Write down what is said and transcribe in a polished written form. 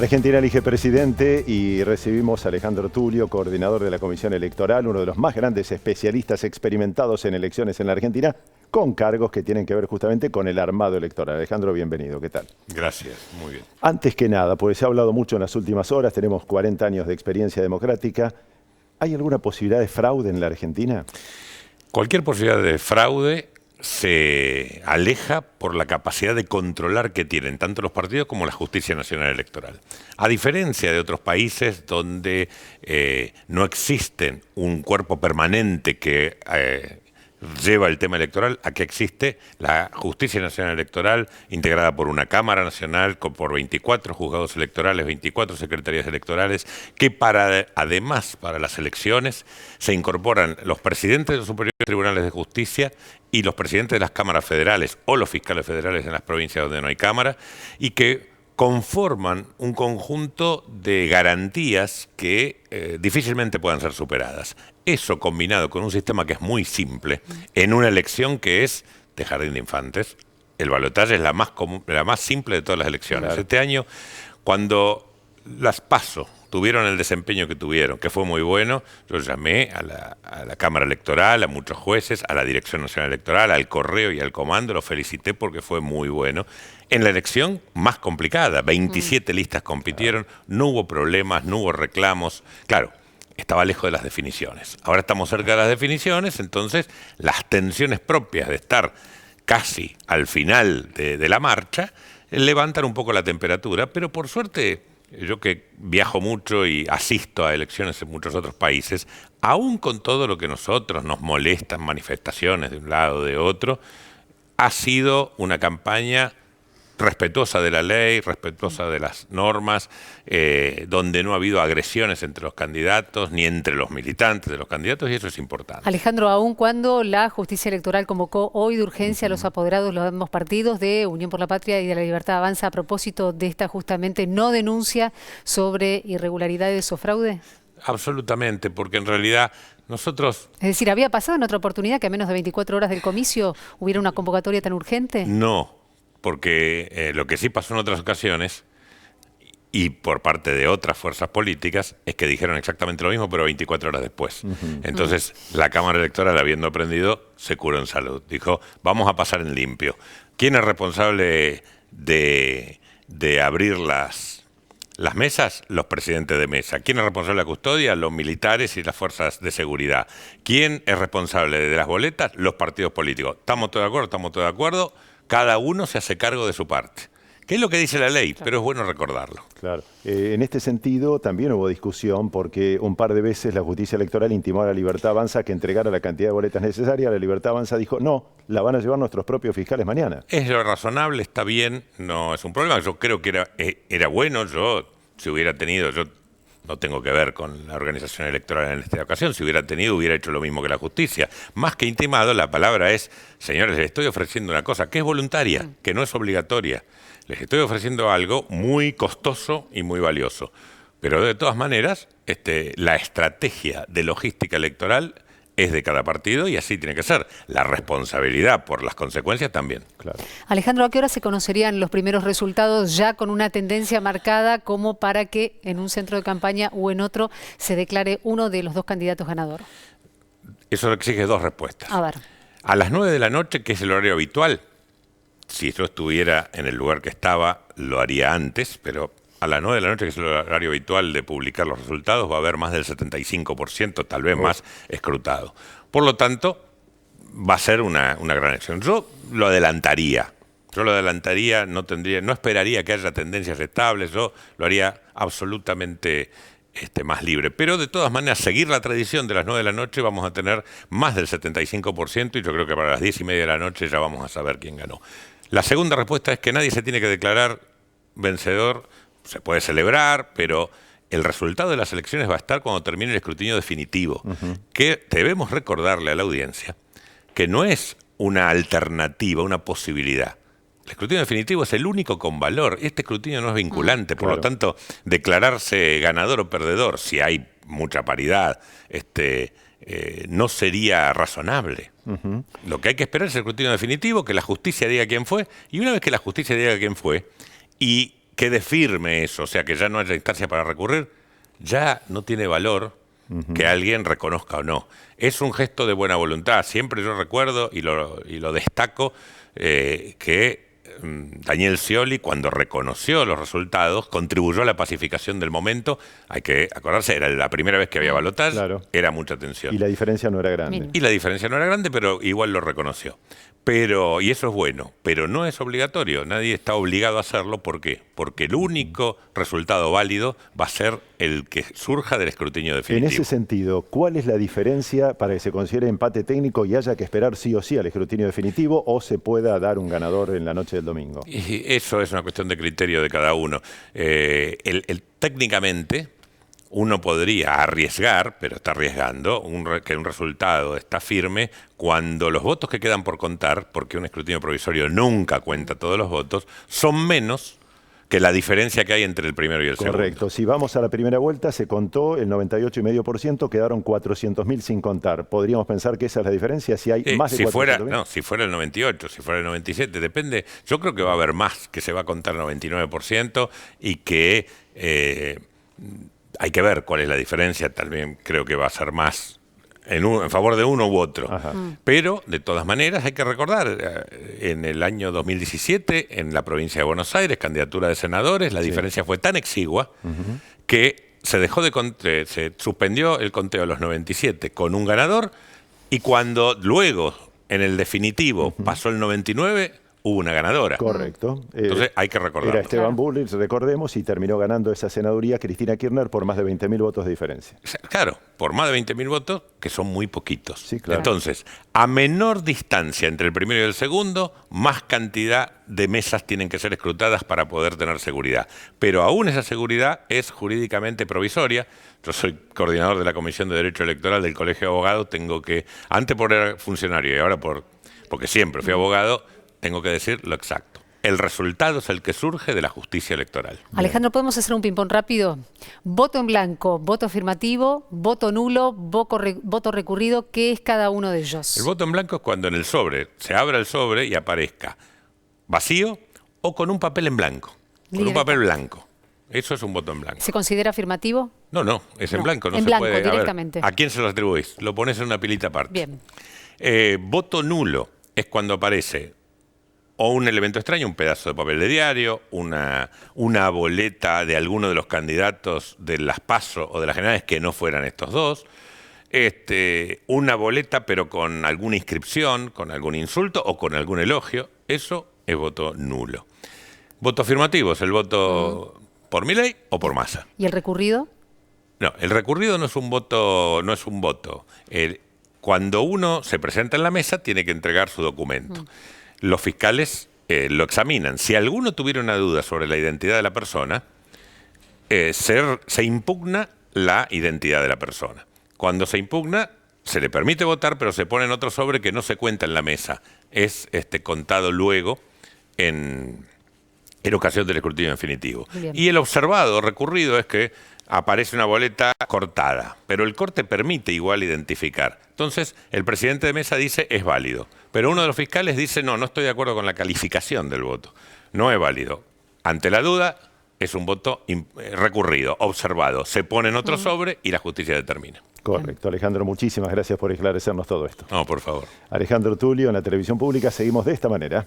Argentina elige presidente y recibimos a Alejandro Tulio, coordinador de la Comisión Electoral, uno de los más grandes especialistas experimentados en elecciones en la Argentina, con cargos que tienen que ver justamente con el armado electoral. Alejandro, bienvenido. ¿Qué tal? Gracias, muy bien. Antes que nada, porque se ha hablado mucho en las últimas horas, tenemos 40 años de experiencia democrática. ¿Hay alguna posibilidad de fraude en la Argentina? Cualquier posibilidad de fraude se aleja por la capacidad de controlar que tienen tanto los partidos como la Justicia Nacional Electoral. A diferencia de otros países donde no existe un cuerpo permanente que lleva el tema electoral, aquí existe la Justicia Nacional Electoral integrada por una Cámara Nacional, por 24 juzgados electorales, 24 secretarías electorales, que además para las elecciones se incorporan los presidentes de los superiores tribunales de justicia y los presidentes de las cámaras federales o los fiscales federales en las provincias donde no hay cámara, y que conforman un conjunto de garantías que difícilmente puedan ser superadas. Eso combinado con un sistema que es muy simple, en una elección que es de jardín de infantes, el balotaje es la más simple de todas las elecciones. Claro. Este año, cuando las PASO tuvieron el desempeño que tuvieron, que fue muy bueno, yo llamé a la Cámara Electoral, a muchos jueces, a la Dirección Nacional Electoral, al Correo y al Comando, los felicité porque fue muy bueno. En la elección más complicada, 27 listas compitieron, no hubo problemas, no hubo reclamos. Claro, estaba lejos de las definiciones. Ahora estamos cerca de las definiciones, entonces las tensiones propias de estar casi al final de la marcha levantan un poco la temperatura, pero por suerte, yo que viajo mucho y asisto a elecciones en muchos otros países, aún con todo lo que nosotros nos molestan, manifestaciones de un lado o de otro, ha sido una campaña respetuosa de la ley, respetuosa de las normas, donde no ha habido agresiones entre los candidatos ni entre los militantes de los candidatos, y eso es importante. Alejandro, aun cuando la Justicia Electoral convocó hoy de urgencia a los apoderados de los ambos partidos de Unión por la Patria y de la Libertad Avanza a propósito de esta justamente no denuncia sobre irregularidades o fraude. Absolutamente, porque en realidad nosotros... Es decir, ¿había pasado en otra oportunidad que a menos de 24 horas del comicio hubiera una convocatoria tan urgente? No, porque lo que sí pasó en otras ocasiones, y por parte de otras fuerzas políticas, es que dijeron exactamente lo mismo, pero 24 horas después. Entonces, la Cámara Electoral, habiendo aprendido, se curó en salud. Dijo, vamos a pasar en limpio. ¿Quién es responsable de abrir las mesas? Los presidentes de mesa. ¿Quién es responsable de la custodia? Los militares y las fuerzas de seguridad. ¿Quién es responsable de las boletas? Los partidos políticos. ¿Estamos todos de acuerdo? ¿Estamos todos de acuerdo? Cada uno se hace cargo de su parte. ¿Qué es lo que dice la ley? Claro. Pero es bueno recordarlo. Claro. En este sentido también hubo discusión porque un par de veces la Justicia Electoral intimó a la Libertad Avanza que entregara la cantidad de boletas necesarias. La Libertad Avanza dijo, no, la van a llevar nuestros propios fiscales mañana. Es lo razonable, está bien, no es un problema. Yo creo que era bueno. Yo, si hubiera tenido... yo no tengo que ver con la organización electoral en esta ocasión. Si hubiera tenido, hubiera hecho lo mismo que la justicia. Más que intimado, la palabra es, señores, les estoy ofreciendo una cosa que es voluntaria, que no es obligatoria. Les estoy ofreciendo algo muy costoso y muy valioso. Pero de todas maneras, la estrategia de logística electoral es de cada partido y así tiene que ser. La responsabilidad por las consecuencias también. Claro. Alejandro, ¿a qué hora se conocerían los primeros resultados ya con una tendencia marcada como para que en un centro de campaña o en otro se declare uno de los dos candidatos ganador? Eso exige dos respuestas. A ver. A las 9 de la noche, que es el horario habitual, si yo estuviera en el lugar que estaba, lo haría antes, pero a las 9 de la noche, que es el horario habitual de publicar los resultados, va a haber más del 75%, tal vez más, escrutado. Por lo tanto, va a ser una gran elección. Yo lo adelantaría. No esperaría que haya tendencias estables, yo lo haría absolutamente más libre. Pero de todas maneras, seguir la tradición de las 9 de la noche, vamos a tener más del 75%, y yo creo que para las 10:30 de la noche ya vamos a saber quién ganó. La segunda respuesta es que nadie se tiene que declarar vencedor. Se puede celebrar, pero el resultado de las elecciones va a estar cuando termine el escrutinio definitivo, que debemos recordarle a la audiencia que no es una alternativa, una posibilidad. El escrutinio definitivo es el único con valor. Este escrutinio no es vinculante, por lo tanto, declararse ganador o perdedor, si hay mucha paridad, no sería razonable. Lo que hay que esperar es el escrutinio definitivo, que la justicia diga quién fue, y una vez que la justicia diga quién fue, y quede firme eso, o sea, que ya no haya instancia para recurrir, ya no tiene valor que alguien reconozca o no. Es un gesto de buena voluntad. Siempre yo recuerdo y lo destaco que Daniel Scioli, cuando reconoció los resultados, contribuyó a la pacificación del momento. Hay que acordarse, era la primera vez que había balotaje, Claro. era mucha tensión. Y la diferencia no era grande. Mínimo. Y la diferencia no era grande, pero igual lo reconoció. Y eso es bueno, pero no es obligatorio. Nadie está obligado a hacerlo. ¿Por qué? Porque el único resultado válido va a ser el que surja del escrutinio En definitivo. ese sentido, ¿cuál es la diferencia para que se considere empate técnico y haya que esperar sí o sí al escrutinio definitivo o se pueda dar un ganador en la noche del domingo? Y eso es una cuestión de criterio de cada uno. Técnicamente, uno podría arriesgar, pero está arriesgando, que un resultado está firme cuando los votos que quedan por contar, porque un escrutinio provisorio nunca cuenta todos los votos, son menos que la diferencia que hay entre el primero y el segundo. Correcto. Si vamos a la primera vuelta, se contó el 98,5%, quedaron 400.000 sin contar. ¿Podríamos pensar que esa es la diferencia? Si hay más de si fuera 400.000. si fuera el 98, si fuera el 97, depende. Yo creo que va a haber más, que se va a contar el 99% y que hay que ver cuál es la diferencia. También creo que va a ser más en favor de uno u otro. Pero, de todas maneras, hay que recordar, en el año 2017, en la provincia de Buenos Aires, candidatura de senadores, la diferencia fue tan exigua que se suspendió el conteo de los 97 con un ganador, y cuando luego, en el definitivo, pasó el 99, hubo una ganadora. Correcto. Entonces hay que recordarlo. Era Esteban Bullrich, recordemos, y terminó ganando esa senaduría Cristina Kirchner por más de 20.000 votos de diferencia. Claro, por más de 20.000 votos, que son muy poquitos. Sí, claro. Entonces, a menor distancia entre el primero y el segundo, más cantidad de mesas tienen que ser escrutadas para poder tener seguridad. Pero aún esa seguridad es jurídicamente provisoria. Yo soy coordinador de la Comisión de Derecho Electoral del Colegio de Abogados, tengo que, antes por ser funcionario y ahora porque siempre fui abogado, tengo que decir lo exacto. El resultado es el que surge de la justicia electoral. Alejandro, ¿podemos hacer un ping-pong rápido? Voto en blanco, voto afirmativo, voto nulo, voto recurrido. ¿Qué es cada uno de ellos? El voto en blanco es cuando en el sobre, se abra el sobre y aparezca vacío o con un papel en blanco. Con un papel blanco. Eso es un voto en blanco. ¿Se considera afirmativo? No, es en blanco. No en se blanco, puede. directamente. ¿A quién se lo atribuís? Lo pones en una pilita aparte. Bien. Voto nulo es cuando aparece o un elemento extraño, un pedazo de papel de diario, una boleta de alguno de los candidatos de las PASO o de las generales que no fueran estos dos, una boleta pero con alguna inscripción, con algún insulto o con algún elogio. Eso es voto nulo. Voto afirmativo es el voto por Milei o por Massa. ¿Y el recurrido? No, el recurrido no es un voto. Cuando uno se presenta en la mesa, tiene que entregar su documento. Los fiscales lo examinan. Si alguno tuviera una duda sobre la identidad de la persona, se impugna la identidad de la persona. Cuando se impugna, se le permite votar, pero se pone en otro sobre que no se cuenta en la mesa. Es contado luego en ocasión del escrutinio definitivo. Bien. Y el observado recurrido es que aparece una boleta cortada, pero el corte permite igual identificar. Entonces, el presidente de mesa dice es válido, pero uno de los fiscales dice no estoy de acuerdo con la calificación del voto. No es válido. Ante la duda, es un voto recurrido, observado. Se pone en otro sobre y la justicia determina. Correcto. Alejandro, muchísimas gracias por esclarecernos todo esto. No, por favor. Alejandro Tulio, en la televisión pública seguimos de esta manera.